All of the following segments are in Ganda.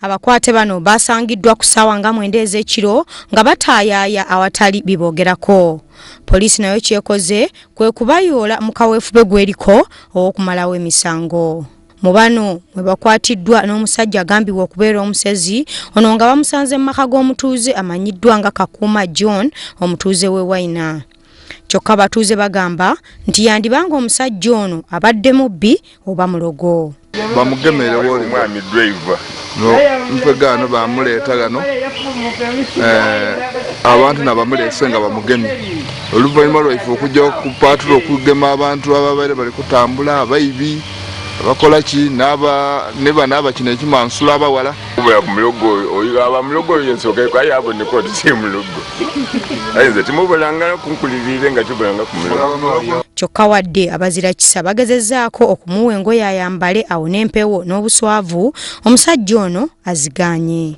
Abakwate bano basangiddwa ku ssaawa nga 9 ez'ekiro nga bataayaaya awatali bibogerako. Poliisi nayo kyekoze kwe kubayoola mu kaweefube gweriko ow'okumalawo emisango. Mu bano mwe bakwatiddwa n'omusajja agambibwa okubeera omusezi ono nga bamusanze mu maka g'omutuuze amanyiddwa nga Kakuuma John omutuuze w'e Waina. Kyokka batuuze bagamba nti yandibanga omusajja ono abadde mubbi oba mulogo. Bamugemere woli mwami driver mpegano bamuleeta gano abantu nabamulese nga bamugemye oluvannyuma lwaife okujja okupatula okugema abantu ababaire bali kutambula abayibi abakola ki ne bano abakino ekimansula abawala kuba kumulogo oyo abamulogo yensoke kwa yabo ne kodi si mulogo ayinza timubulanga kunkulirire nga tubulanga kumulogo. Kyokka wadde abazira kisa bagezezzaako okumuwa engoye ayambale awone empewo n'obuswavu, omusajja ono aziganye.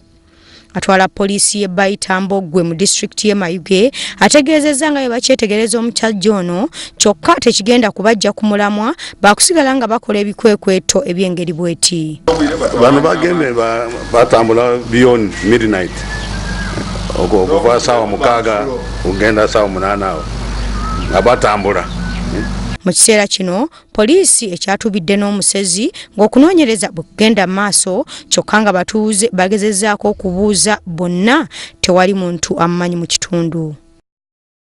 Atwala poliisi y'e Bayitambogwe mu disitulikiti y'e Mayuge ategeezezza nga bwe bakyetegereza omusajja ono kyokka tekigenda kubajja ku mulamwa baakusigala nga bakola ebikwekweto eby'engeri bweti. Bano bagende batambula beyond midnight okuva ssaawa 6 kugenda ssaawa 8 awo nga batambula. Mu kiseera kino poliisi ekyatubidde n'omusezi ng'okunoonyereza bwe kugenda maaso kyokka nga batuuze bagezezzaako okubuuza bonna tewali muntu amumanyi mu kitundu.